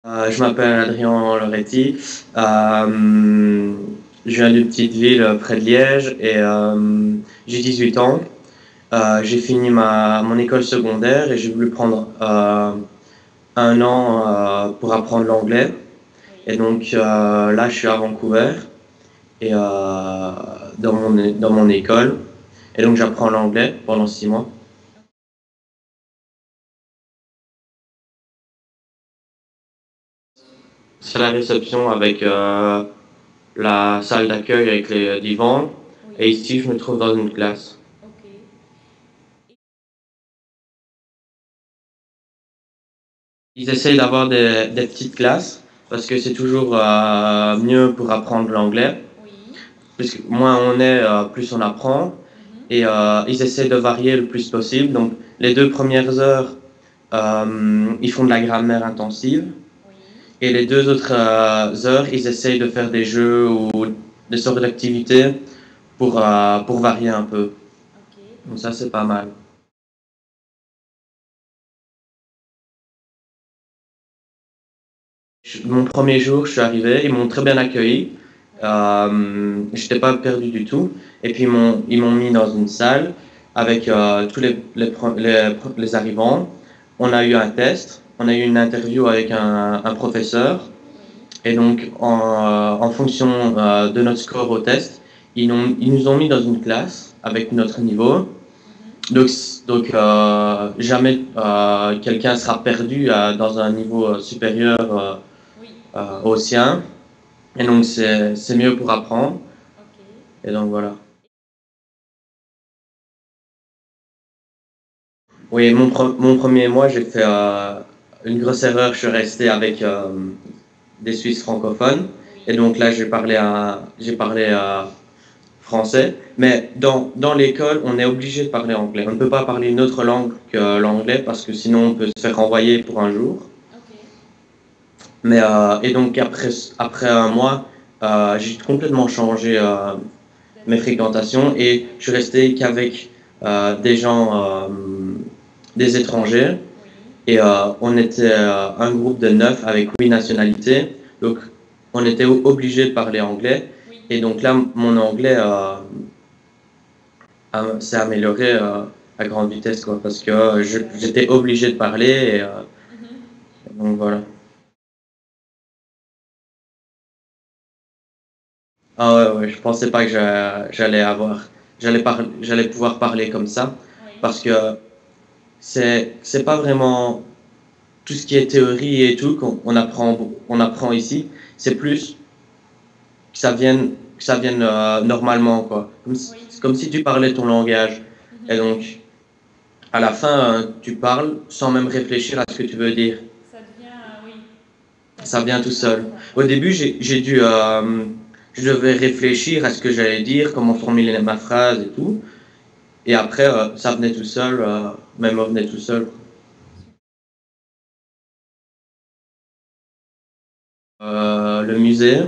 Je m'appelle Adrien Loretti. Je viens d'une petite ville près de Liège et j'ai 18 ans. J'ai fini mon école secondaire et j'ai voulu prendre un an pour apprendre l'anglais. Et donc là, je suis à Vancouver et dans mon école. Et donc j'apprends l'anglais pendant 6 mois. C'est la réception avec la salle d'accueil avec les divans. Oui, Et ici, je me trouve dans une classe. ok. Ils essayent d'avoir des petites classes parce que c'est toujours mieux pour apprendre l'anglais. Oui. Puisque moins on est, plus on apprend. Mhm. Et ils essayent de varier le plus possible. Donc, les 2 premières heures, ils font de la grammaire intensive. Oui. Et les 2 autres heures, ils essayent de faire des jeux ou des sortes d'activités pour varier un peu. Ok. Donc ça, c'est pas mal. Mon premier jour, je suis arrivé, ils m'ont très bien accueilli. Oui. J'étais pas perdu du tout. Et puis ils m'ont mis dans une salle avec tous les arrivants. On a eu un test, on a eu une interview avec un professeur. Oui. Et donc, en fonction de notre score au test, ils nous ont mis dans une classe avec notre niveau. Mhm. Donc, jamais quelqu'un sera perdu dans un niveau supérieur Oui. au sien. Et donc, c'est mieux pour apprendre. Ok. Et donc, voilà. Oui, mon premier mois, j'ai fait une grosse erreur. Je suis resté avec des Suisses francophones. Et Oui. donc là, j'ai parlé français. Mais dans l'école, on est obligé de parler anglais. On ne peut pas parler une autre langue que l'anglais parce que sinon, on peut se faire renvoyer pour un jour. Ok. Et donc, après un mois, j'ai complètement changé mes D'avis. fréquentations et je suis resté qu'avec des gens, des étrangers. Oui. Et on était un groupe de 9 avec 8 nationalités. Donc, on était obligé de parler anglais. Oui. Et donc là, mon anglais s'est amélioré à grande vitesse, quoi, parce que j'étais obligé de parler. Et Mhm. donc voilà. Ah ouais, ouais, je pensais pas que j'allais pouvoir parler comme ça, Oui. parce que c'est pas vraiment tout ce qui est théorie et tout qu'on apprend ici. C'est plus que ça vienne normalement, quoi. Oui. C'est comme si tu parlais ton langage. Et Mhm. donc, à la fin, tu parles sans même réfléchir à ce que tu veux dire. Ça devient, oui, ça Ça vient vient tout seul. naturellement, Au quoi. début, je devais réfléchir à ce que j'allais dire, comment Oui. formuler ma phrase et tout. Et après, ça venait tout seul, même venait tout seul. Le musée,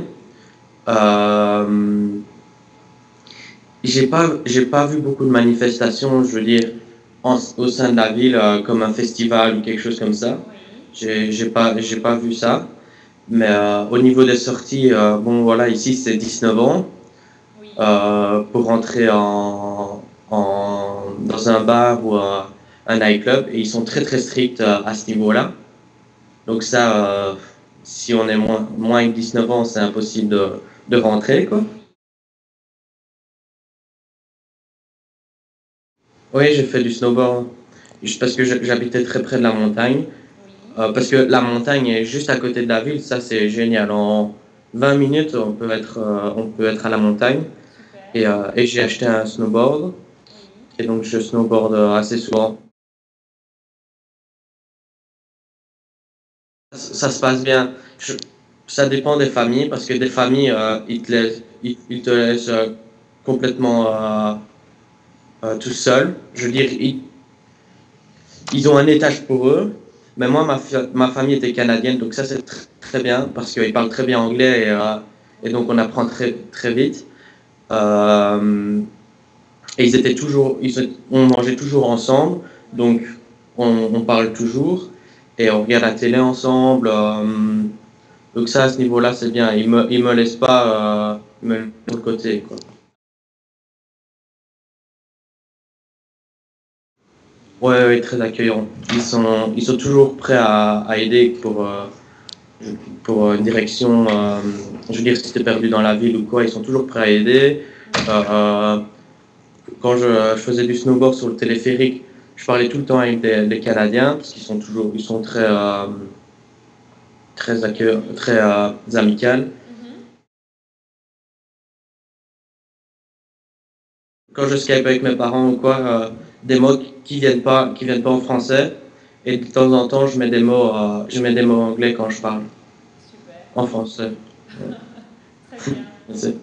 euh, j'ai pas vu beaucoup de manifestations, je veux dire, au sein de la ville, comme un festival ou quelque chose comme ça. Oui. J'ai pas vu ça. Mais au niveau des sorties, bon voilà, ici c'est 19 ans Oui. pour rentrer dans un bar ou un nightclub et ils sont très très stricts à ce niveau-là. Donc ça, si on est moins que 19 ans, c'est impossible de rentrer, quoi. Oui. Oui, j'ai fait du snowboard juste parce que j'habitais très près de la montagne. Oui. Parce que la montagne est juste à côté de la ville, ça c'est génial. En 20 minutes, on peut être à la montagne. Super. Et j'ai acheté un snowboard. Oui. Et donc je snowboard assez souvent. Ça se passe bien. Ça dépend des familles, parce que des familles, ils te laissent complètement tout seul. Je veux dire, ils ont un étage pour eux. Mais moi, ma famille était canadienne, donc ça c'est très bien, parce qu'ils parlent très bien anglais et donc Oui. on apprend très, très vite. Euh, et ils étaient toujours, on mangeait toujours ensemble, donc Oui. on parle toujours. et on regarde la télé ensemble. Donc ça, à ce niveau-là, c'est bien. Ils me laissent pas me laissent de côté, quoi. Ouais, ouais, très accueillants. Ils sont toujours prêts à aider pour une direction. Je veux dire, si t'es perdu dans la ville ou quoi, ils sont toujours prêts à aider. Euh, Quand je faisais du snowboard sur le téléphérique, je parlais tout le temps avec des Canadiens parce ils sont très accueillants, très amicales. Quand je Skype avec mes parents ou quoi, des mots qui viennent pas en français, et de temps en temps, je mets des mots anglais quand je parle Super. en français. Très bien. Merci.